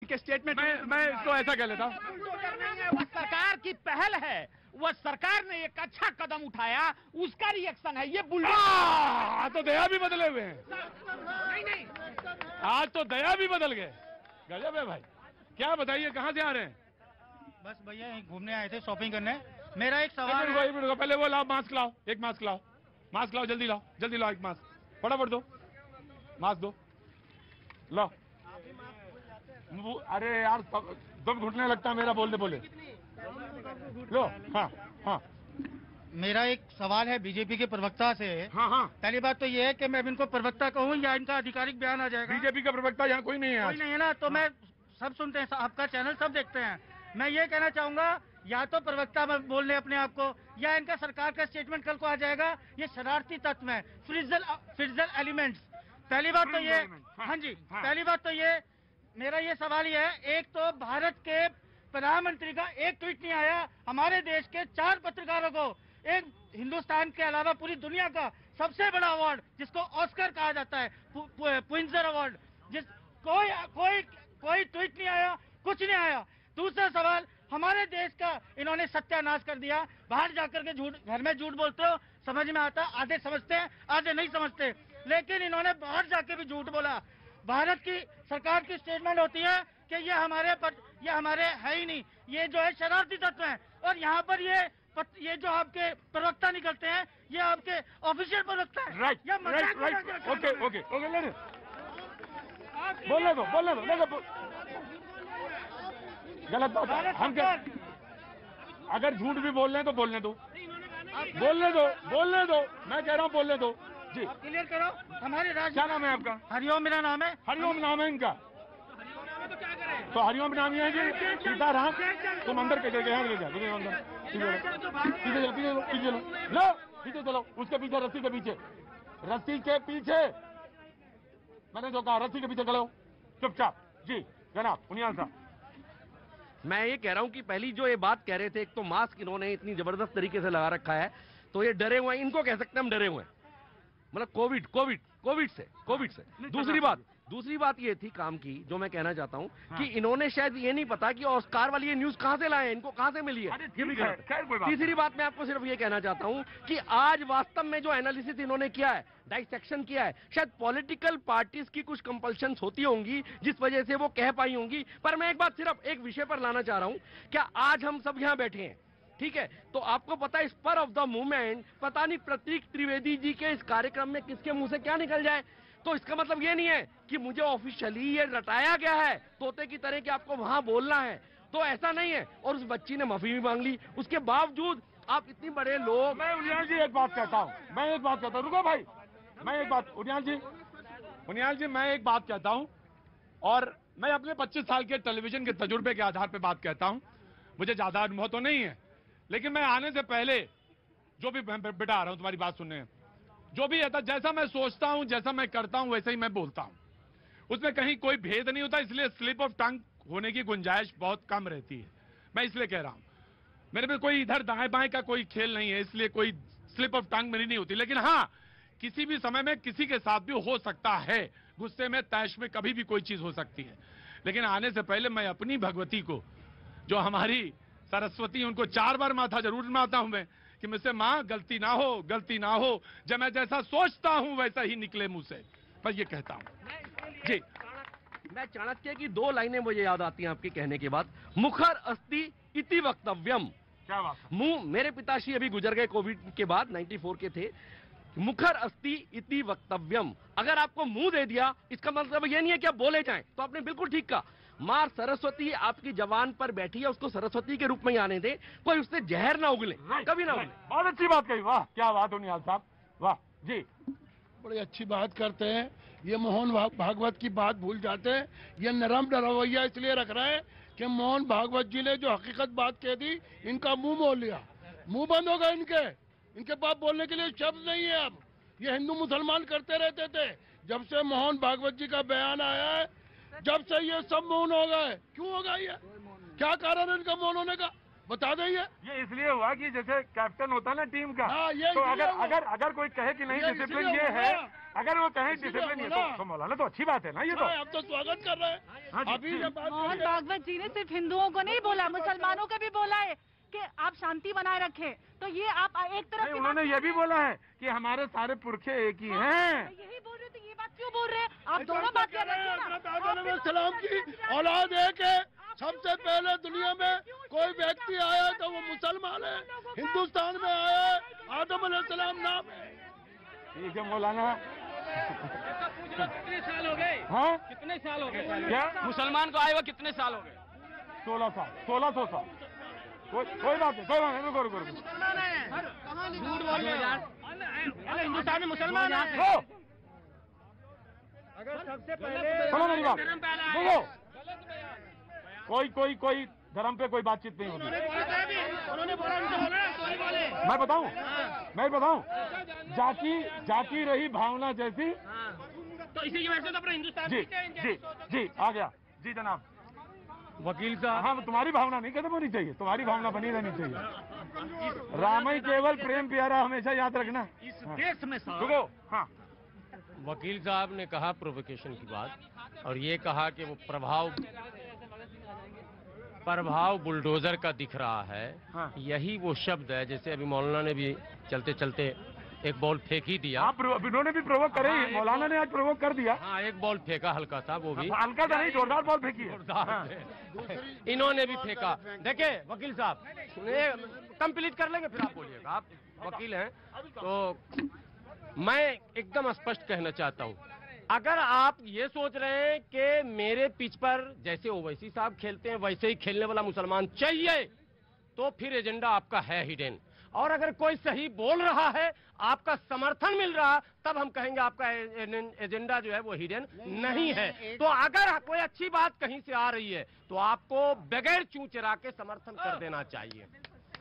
के स्टेटमेंट। मैं इसको ऐसा कह लेता हूँ, वो सरकार की पहल है, वो सरकार ने एक अच्छा कदम उठाया, उसका रिएक्शन है ये आज तो दया भी बदले हुए हैं। नहीं, आज तो दया भी बदल गए। गजब है भाई। क्या बताइए, कहाँ से आ रहे हैं? बस भैया यहीं घूमने आए थे, शॉपिंग करने। मेरा एक सवाल है। एक मिनट, पहले वो लाओ, मास्क लाओ, एक मास्क लाओ, मास्क लाओ, जल्दी लाओ, जल्दी लाओ, एक मास्क फटाफट दो, मास्क दो, लो। अरे यार दम घुटने लगता है मेरा बोलते बोले। लो, हाँ हाँ। मेरा एक सवाल है बीजेपी के प्रवक्ता से। हाँ हाँ। पहली बात तो ये है कि मैं इनको प्रवक्ता कहूँ या इनका आधिकारिक बयान आ जाएगा? बीजेपी का प्रवक्ता यहाँ कोई नहीं है। कोई नहीं है ना, तो मैं सब सुनते हैं, आपका चैनल सब देखते हैं। मैं ये कहना चाहूंगा, या तो प्रवक्ता बोल ले अपने आप को, या इनका सरकार का स्टेटमेंट कल को आ जाएगा। ये शरारती तत्व है, फ्रिजल एलिमेंट्स। पहली बात तो ये, हाँ जी, पहली बात तो ये, मेरा ये सवाल ये है, एक तो भारत के प्रधानमंत्री का एक ट्वीट नहीं आया, हमारे देश के 4 पत्रकारों को एक हिंदुस्तान के अलावा पूरी दुनिया का सबसे बड़ा अवार्ड, जिसको ऑस्कर कहा जाता है, पुलित्जर अवार्ड, जिस कोई ट्वीट नहीं आया, कुछ नहीं आया। दूसरा सवाल, हमारे देश का इन्होंने सत्यानाश कर दिया। बाहर जाकर के झूठ, घर में झूठ बोलते हो, समझ में आता, आधे समझते हैं, आधे नहीं समझते, लेकिन इन्होंने बाहर जाके भी झूठ बोला। भारत की सरकार की स्टेटमेंट होती है कि ये हमारे है ही नहीं, ये जो है शरारती तत्व हैं। और यहाँ पर ये जो आपके प्रवक्ता निकलते हैं, ये आपके ऑफिशियल प्रवक्ता हैं। राइट, ओके, बोलने दो, गलत बात। हम क्या, अगर झूठ भी बोल रहे हैं तो बोलने दो, मैं कह रहा हूँ बोलने दो जी। क्लियर करो, हमारे राज्य। क्या नाम है आपका? हरिओम मेरा नाम है। हरिओम नाम है इनका, तो हरिओम नाम ही है जी। सीताराम, तुम अंदर के गए अंदर, पीछे चलो, उसके पीछे, रस्सी के पीछे, मैंने जो कहा, रस्सी के पीछे खड़े हो चुपचाप जी। जनाब उनियाल साहब, मैं ये कह रहा हूं कि पहली जो ये बात कह रहे थे, एक तो मास्क इन्होंने इतनी जबरदस्त तरीके से लगा रखा है, तो ये डरे हुए हैं, इनको कह सकते हैं हम डरे हुए हैं, मतलब कोविड से। दूसरी बात ये थी काम की, जो मैं कहना चाहता हूँ कि इन्होंने शायद ये नहीं पता कि ऑस्कार वाली ये न्यूज कहां से लाए हैं, इनको कहां से मिली है। तीसरी बात मैं आपको सिर्फ ये कहना चाहता हूँ कि आज वास्तव में जो एनालिसिस इन्होंने किया है, डाइसेक्शन किया है, शायद पॉलिटिकल पार्टीज की कुछ कंपल्शंस होती होंगी जिस वजह से वो कह पाई होंगी। पर मैं एक बात सिर्फ एक विषय पर लाना चाह रहा हूं, क्या आज हम सब यहां बैठे हैं, ठीक है, तो आपको पता है स्पर ऑफ द मूवमेंट, पता नहीं प्रतीक त्रिवेदी जी के इस कार्यक्रम में किसके मुंह से क्या निकल जाए। तो इसका मतलब ये नहीं है कि मुझे ऑफिशियली ये रटाया गया है तोते की तरह कि आपको वहां बोलना है, तो ऐसा नहीं है। और उस बच्ची ने माफी भी मांग ली, उसके बावजूद आप इतने बड़े लोग। मैं उनियाल जी एक बात कहता हूं, रुको भाई, मैं एक बात, उनियाल जी मैं एक बात कहता हूं, और मैं अपने 25 साल के टेलीविजन के तजुर्बे के आधार पर बात कहता हूं। मुझे ज्यादा अनुभव तो नहीं है, लेकिन मैं आने से पहले जो भी बेटा आ रहा हूं तुम्हारी बात सुनने, जो भी है, जैसा मैं सोचता हूं, जैसा मैं करता हूं, वैसे ही मैं बोलता हूं, उसमें कहीं कोई भेद नहीं होता, इसलिए स्लिप ऑफ टंग होने की गुंजाइश बहुत कम रहती है। मैं इसलिए कह रहा हूं, मेरे में कोई इधर दाएं बाएं का कोई खेल नहीं है, इसलिए कोई स्लिप ऑफ टंग मेरी नहीं होती। लेकिन हाँ, किसी भी समय में किसी के साथ भी हो सकता है, गुस्से में, तैश में कभी भी कोई चीज हो सकती है। लेकिन आने से पहले मैं अपनी भगवती को, जो हमारी सरस्वती, उनको 4 बार माथा जरूर मारता हूं मैं, कि मुझसे मां गलती ना हो, जब मैं जैसा सोचता हूं वैसा ही निकले मुंह से, बस ये कहता हूं जी। मैं चाणक्य की 2 लाइनें मुझे याद आती हैं आपके कहने के बाद, मुखर अस्ति इति वक्तव्यम। क्या बात है? मुंह, मेरे पिताश्री अभी गुजर गए कोविड के बाद, 94 के थे। मुखर अस्ति इति वक्तव्यम, अगर आपको मुंह दे दिया, इसका मतलब ये नहीं है कि आप बोले जाएं, तो आपने बिल्कुल ठीक कहा। मां सरस्वती आपकी जवान पर बैठी है, उसको सरस्वती के रूप में ही आने दे, कोई उससे जहर ना उगले, कभी ना उगले। बहुत अच्छी बात कही, वाह क्या बात उनियाल साहब, वाह जी, बड़ी अच्छी बात करते हैं। ये मोहन भागवत की बात भूल जाते हैं। ये नरम रवैया इसलिए रख रहे हैं कि मोहन भागवत जी ने जो हकीकत बात कह दी, इनका मुंह मोड़ लिया, मुंह बंद होगा इनके पास बोलने के लिए शब्द नहीं है। अब ये हिंदू मुसलमान करते रहते थे, जब से मोहन भागवत जी का बयान आया है, जब से ये सब मौन हो गए। क्यों होगा ये, क्या कारण है इनका मौन होने का, बता दें। ये इसलिए हुआ कि जैसे कैप्टन होता है ना टीम का, हाँ, ये तो अगर कोई कहे कि नहीं डिसिप्लिन ये है, अगर वो कहें डिसिप्लिन है तो मौलाना तो अच्छी बात है ना ये तो। अब तो स्वागत कर रहे हाँ हैं। जी, अभी जी। जब बात मोहन करें- भागवत जी ने सिर्फ हिंदुओं को नहीं बोला, मुसलमानों को भी बोला है कि आप शांति बनाए रखें। तो ये आप एक तरफ नहीं, की उन्होंने बात ये भी बोला है कि हमारे सारे पुरखे एक ही हैं। यही बोल रहे थे, ये बात क्यों बोल रहे हैं आप? दोनों बात कर रहे हैं सलाम की औलाद एक है। सबसे पहले दुनिया में कोई व्यक्ति आया तो वो मुसलमान है, हिंदुस्तान में आया है, आदम अलैहिस्सलाम नाम है। ठीक है मौलाना। कितने साल हो गए? हाँ कितने साल हो गए? क्या? मुसलमान को आए हुए कितने साल हो गए? 16 साल, 1600 साल। कोई बात नहीं, कोई बात नहीं, रुको रुको रुको। झूठ बोल रहे हैं। हिंदुस्तान में मुसलमान है। हो, अगर सबसे पहले सुनो मेरी बात, देखो कोई धर्म पे कोई बातचीत नहीं होती। उन्होंने बोला मैं बताऊं जाकी रही भावना जैसी। तो इसी की वजह से तो अपना हिंदुस्तान जी जी आ गया जी जनाब। वकील साहब, हाँ, तुम्हारी भावना नहीं खत्म होनी चाहिए, तुम्हारी भावना बनी रहनी चाहिए। राम ही केवल प्रेम प्यारा, हमेशा याद रखना। इस देश में साहब, रुको। हाँ, वकील साहब ने कहा प्रोवोकेशन की बात, और ये कहा कि वो प्रभाव बुलडोजर का दिख रहा है। हाँ। यही वो शब्द है, जैसे अभी मौलाना ने भी चलते चलते एक बॉल फेंक ही दिया। आप इन्होंने भी प्रोवोक करे ही, मौलाना ने आज प्रोवोक कर दिया। हाँ, एक बॉल फेंका हल्का सा, वो भी हल्का सा नहीं, जोरदार बॉल फेंकी है। जोरदार। इन्होंने भी फेंका। देखिए वकील साहब, कंप्लीट कर लेंगे फिर आप बोलिएगा, आप वकील हैं। तो मैं एकदम स्पष्ट कहना चाहता हूं, अगर आप ये सोच रहे हैं कि मेरे पिच पर जैसे ओवैसी साहब खेलते हैं वैसे ही खेलने वाला मुसलमान चाहिए, तो फिर एजेंडा आपका है हिडन। और अगर कोई सही बोल रहा है, आपका समर्थन मिल रहा, तब हम कहेंगे आपका एजेंडा जो है वो हिडन नहीं है। तो अगर कोई अच्छी बात कहीं से आ रही है तो आपको बगैर चूचरा के समर्थन कर देना चाहिए।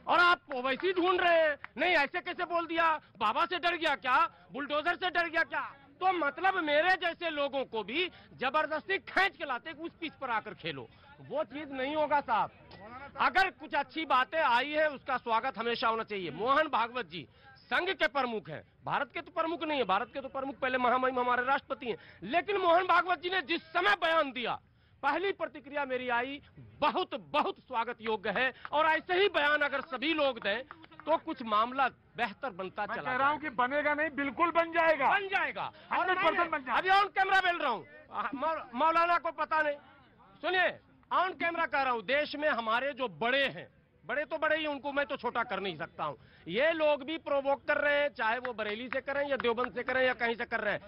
और आप ओवैसी ढूंढ रहे हैं, नहीं ऐसे कैसे बोल दिया, बाबा से डर गया क्या, बुलडोजर से डर गया क्या? तो मतलब मेरे जैसे लोगों को भी जबरदस्ती खींच के लाते उस पिच पर आकर खेलो, वो चीज नहीं होगा साहब। अगर कुछ अच्छी बातें आई है उसका स्वागत हमेशा होना चाहिए। मोहन भागवत जी संघ के प्रमुख हैं, भारत के तो प्रमुख नहीं है, भारत के तो प्रमुख पहले महामहिम हमारे राष्ट्रपति हैं। लेकिन मोहन भागवत जी ने जिस समय बयान दिया, पहली प्रतिक्रिया मेरी आई बहुत बहुत स्वागत योग्य है। और ऐसे ही बयान अगर सभी लोग दें तो कुछ मामला बेहतर बनता मैं चला कह रहा हूँ कि बनेगा नहीं, बिल्कुल बन जाएगा। बन जाएगा। 100% बन जाएगा। अभी ऑन कैमरा बोल रहा हूँ, मौलाना को पता नहीं, सुनिए ऑन कैमरा कह रहा हूँ, देश में हमारे जो बड़े हैं, बड़े तो बड़े ही, उनको मैं तो छोटा कर नहीं सकता हूँ, ये लोग भी प्रोवोक कर रहे हैं, चाहे वो बरेली से करें या देवबंद से करें या कहीं से कर रहे हैं।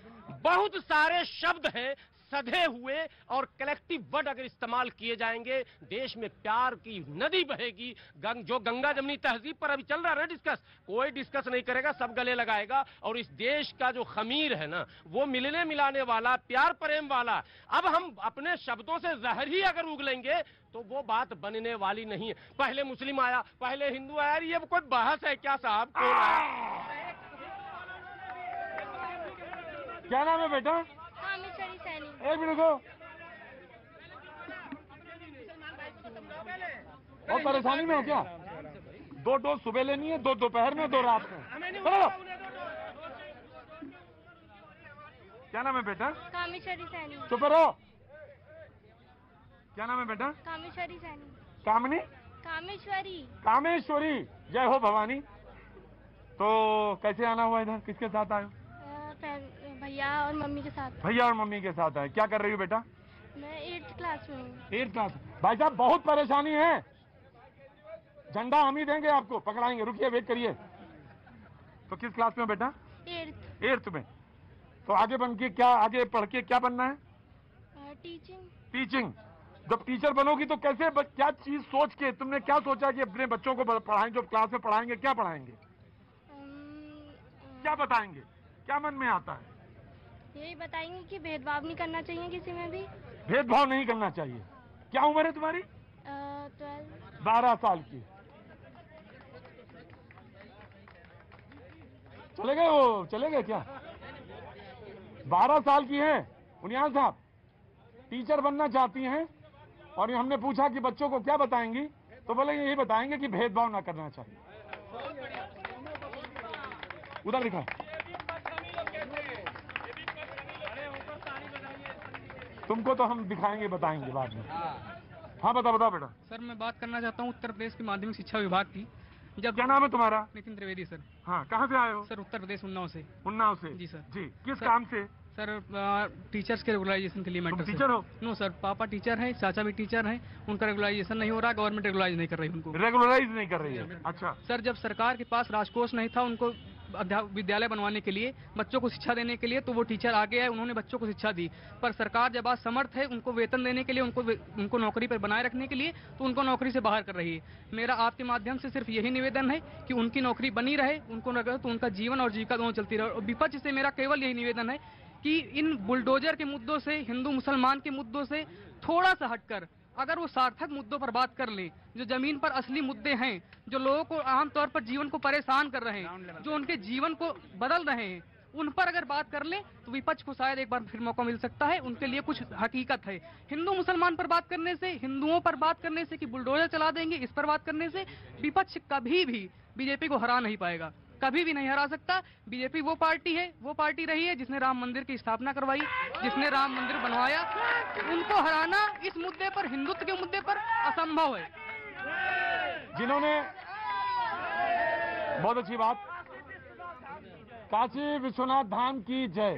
बहुत सारे शब्द हैं सधे हुए, और कलेक्टिव वर्ड अगर इस्तेमाल किए जाएंगे, देश में प्यार की नदी बहेगी। जो गंगा जमनी तहजीब पर अभी चल रहा है ना डिस्कस, कोई डिस्कस नहीं करेगा, सब गले लगाएगा। और इस देश का जो खमीर है ना, वो मिलने मिलाने वाला, प्यार प्रेम वाला। अब हम अपने शब्दों से जहर ही अगर उगलेंगे तो वो बात बनने वाली नहीं है। पहले मुस्लिम आया, पहले हिंदू आया, ये कोई बहस है क्या साहब? कौन आया? क्या नाम है बेटा? कामेश्वरी सैनी। एक मिनट को, और परेशानी में हो क्या? 2 डोज सुबह लेनी है, 2 दोपहर में, 2 रात में। चलो। क्या नाम है बेटा? कामेश्वरी सैनी। चुप रहो। क्या नाम है बेटा? कामेश्वरी सैनी। कामनी? कामेश्वरी। जय हो भवानी। तो कैसे आना हुआ इधर, किसके साथ आए? भैया और मम्मी के साथ। भैया और मम्मी के साथ आए। क्या कर रही हो बेटा? मैं 8th क्लास में हूँ। 8th class. भाई साहब बहुत परेशानी है, झंडा हम ही देंगे आपको, पकड़ाएंगे, रुकिए वेट करिए। तो किस क्लास में हो बेटा? 8th में। तो आगे बन के क्या, आगे पढ़ के क्या बनना है? टीचिंग। जब टीचर बनोगी तो कैसे, क्या चीज सोच के तुमने क्या सोचा कि अपने बच्चों को पढ़ाएं, जो क्लास में पढ़ाएंगे क्या पढ़ाएंगे, क्या बताएंगे, क्या मन में आता है? यही बताएंगे कि भेदभाव नहीं करना चाहिए किसी में भी। भेदभाव नहीं करना चाहिए। क्या उम्र है तुम्हारी? 12 साल की। चले गए क्या? 12 साल की हैं उनियाल साहब, टीचर बनना चाहती हैं। और हमने पूछा कि बच्चों को क्या बताएंगी, तो बोले यही बताएंगे कि भेदभाव ना करना चाहिए। उधर लिखा तुमको तो हम दिखाएंगे, बताएंगे बाद में। हाँ बताओ बेटा। सर मैं बात करना चाहता हूँ उत्तर प्रदेश के माध्यमिक शिक्षा विभाग की। जब क्या नाम है तुम्हारा? नितिन त्रिवेदी सर। हाँ, कहाँ से आए हो? सर उत्तर प्रदेश उन्नाव से। उन्नाव से? जी सर। जी, किस काम से? सर टीचर्स के रेगुलराइजेशन के लिए मैटर। तुम टीचर हो? नो सर, पापा टीचर हैं, चाचा भी टीचर हैं, उनका रेगुलराइजेशन नहीं हो रहा, गवर्नमेंट रेगुलराइज नहीं कर रही उनको। रेगुलराइज नहीं कर रही है? अच्छा सर, जब सरकार के पास राजकोष नहीं था उनको विद्यालय बनवाने के लिए, बच्चों को शिक्षा देने के लिए, तो वो टीचर आगे आए, उन्होंने बच्चों को शिक्षा दी। पर सरकार जब आज समर्थ है उनको वेतन देने के लिए, उनको नौकरी पर बनाए रखने के लिए, तो उनको नौकरी से बाहर कर रही है। मेरा आपके माध्यम से सिर्फ यही निवेदन है कि उनकी नौकरी बनी रहे, उनको न तो उनका जीवन और जीविका दोनों चलती रहे। और विपक्ष से मेरा केवल यही निवेदन है कि इन बुलडोजर के मुद्दों से, हिंदू मुसलमान के मुद्दों से थोड़ा सा हटकर अगर वो सार्थक मुद्दों पर बात कर लें, जो जमीन पर असली मुद्दे हैं, जो लोगों को आमतौर पर जीवन को परेशान कर रहे हैं, जो उनके जीवन को बदल रहे हैं, उन पर अगर बात कर लें तो विपक्ष को शायद एक बार फिर मौका मिल सकता है। उनके लिए कुछ हकीकत है। हिंदू मुसलमान पर बात करने से, हिंदुओं पर बात करने से कि बुलडोजर चला देंगे, इस पर बात करने से विपक्ष कभी भी बीजेपी को हरा नहीं पाएगा, कभी भी नहीं हरा सकता। बीजेपी वो पार्टी है, वो पार्टी रही है जिसने राम मंदिर की स्थापना करवाई, जिसने राम मंदिर बनवाया। उनको हराना इस मुद्दे पर, हिंदुत्व के मुद्दे पर असंभव है। जिन्होंने, बहुत अच्छी बात, काशी विश्वनाथ धाम की जय,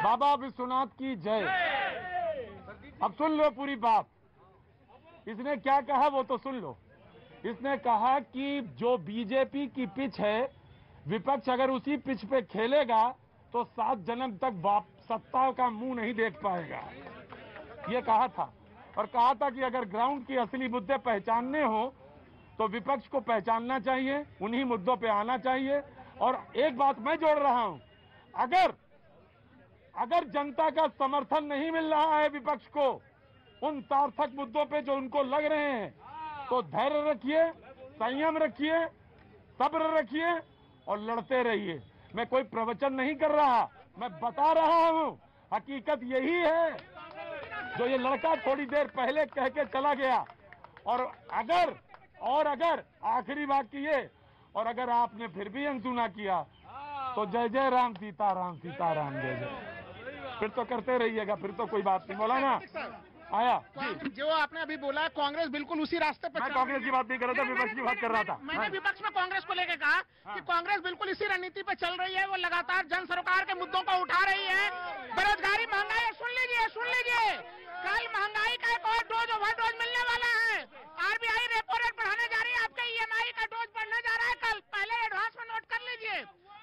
बाबा विश्वनाथ की जय। अब सुन लो पूरी बात। इसने क्या कहा वो तो सुन लो। इसने कहा कि जो बीजेपी की पिच है, विपक्ष अगर उसी पिच पे खेलेगा तो 7 जन्म तक सत्ता का मुंह नहीं देख पाएगा, ये कहा था। और कहा था कि अगर ग्राउंड की असली मुद्दे पहचानने हो तो विपक्ष को पहचानना चाहिए, उन्हीं मुद्दों पे आना चाहिए। और एक बात मैं जोड़ रहा हूं, अगर जनता का समर्थन नहीं मिल रहा है विपक्ष को उन सार्थक मुद्दों पे जो उनको लग रहे हैं, तो धैर्य रखिए, संयम रखिए, सब्र रखिए और लड़ते रहिए। मैं कोई प्रवचन नहीं कर रहा, मैं बता रहा हूं, हकीकत यही है जो ये लड़का थोड़ी देर पहले कह के चला गया। और अगर आखिरी बात की ये, और अगर आपने फिर भी अनसुना किया तो जय जय राम सीताराम सीताराम जय जय, फिर तो करते रहिएगा, फिर तो कोई बात नहीं। बोला ना आया जी। जो आपने अभी बोला, कांग्रेस बिल्कुल उसी रास्ते पर। मैं कांग्रेस की बात नहीं कर रहा था, विपक्ष की बात कर रहा था। मैंने विपक्ष में कांग्रेस को लेकर कहा कि कांग्रेस बिल्कुल इसी रणनीति पर चल रही है। वो लगातार जन सरोकार के मुद्दों को उठा रही है। बेरोजगारी, महंगाई, सुन लीजिए, कल महंगाई का एक और डोज, ओवर डोज मिलने वाला है। आरबीआई रेपो रेट बढ़ाने जा रही है, आपके ईएमआई का डोज बढ़ने जा रहा है कल। पहले एडवांस में नोट कर लीजिए।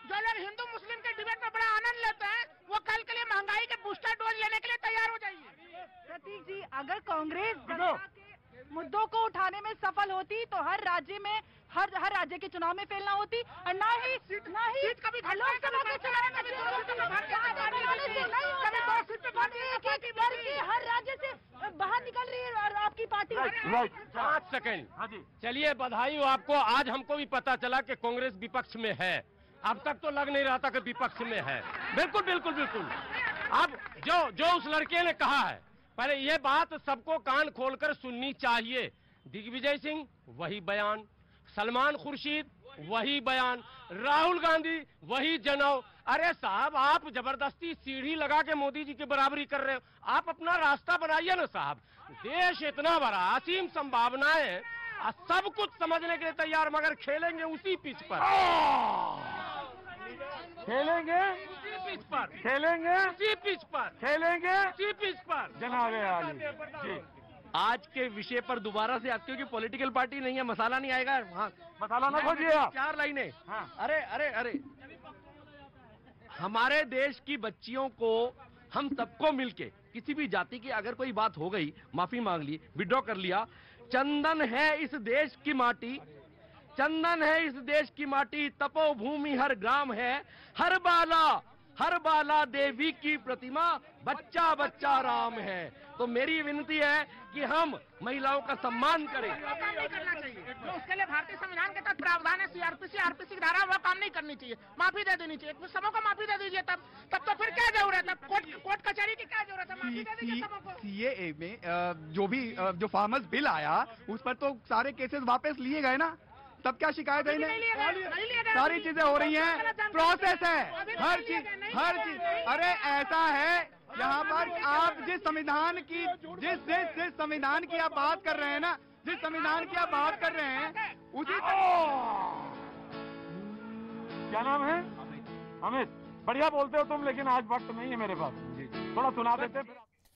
जो लोग हिंदू मुस्लिम के डिबेट में बड़ा आनंद लेते हैं, वो कल के लिए महंगाई के बूस्टर डोज लेने के लिए तैयार हो जाइए। प्रतीक जी, अगर कांग्रेस जनता के मुद्दों को उठाने में सफल होती तो हर राज्य में, हर राज्य के चुनाव में फैलना होती, और ना ही कभी लोकसभा के चुनाव में हर राज्य से बाहर निकल रही है और आपकी पार्टी। 5 सेकेंड। हाँ जी, चलिए बधाई हो आपको। आज हमको भी पता चला कि कांग्रेस विपक्ष में है। अब तक तो लग नहीं रहा था कि विपक्ष में है। बिल्कुल बिल्कुल बिल्कुल। अब जो उस लड़के ने कहा है, पहले ये बात सबको कान खोलकर सुननी चाहिए। दिग्विजय सिंह वही बयान, सलमान खुर्शीद वही बयान, राहुल गांधी वही जनाव। अरे साहब, आप जबरदस्ती सीढ़ी लगा के मोदी जी की बराबरी कर रहे हो। आप अपना रास्ता बनाइए ना साहब। देश इतना बड़ा, असीम संभावनाएं, सब कुछ समझने के लिए तैयार, मगर खेलेंगे उसी पिच पर, खेलेंगे उसी पिच पर, खेलेंगे उसी पिच पर, खेलेंगे उसी पिच पर। जनाब जी, आज के विषय पर दोबारा से, क्योंकि पॉलिटिकल पार्टी नहीं है, मसाला नहीं आएगा। हाँ, मसाला ना खोजिए आप। 4 लाइनें। हाँ। अरे हमारे देश की बच्चियों को, हम सबको मिलके, किसी भी जाति की अगर कोई बात हो गई, माफी मांग ली, विड्रॉ कर लिया। चंदन है इस देश की माटी, चंदन है इस देश की माटी, तपोभूमि हर ग्राम है, हर बाला देवी की प्रतिमा, बच्चा बच्चा राम है। तो मेरी विनती है कि हम महिलाओं का सम्मान करें। जो उसके लिए भारतीय संविधान के तहत प्रावधान है, सीआरपीसी, आरपीसी की धारा, वो काम नहीं करनी चाहिए, माफी दे देनी चाहिए। सबों को माफी दे दीजिए, तब तो फिर क्या जरूरत है, कोर्ट कचहरी की क्या जरूरत है, माफी दे दीजिए सबों को। सीएए में जो फार्मर्स बिल आया, उस पर तो सारे केसेस वापस लिए गए ना, तब क्या शिकायत है? सारी चीजें हो रही हैं, प्रोसेस है, हर चीज। अरे ऐसा है यहाँ पर आप जिस संविधान की जिस संविधान की आप बात कर रहे हैं ना, जिस संविधान की आप बात कर रहे हैं उसी क्या नाम है? अमित। बढ़िया बोलते हो तुम, लेकिन आज वक्त नहीं है मेरे पास, थोड़ा सुना देते फिर।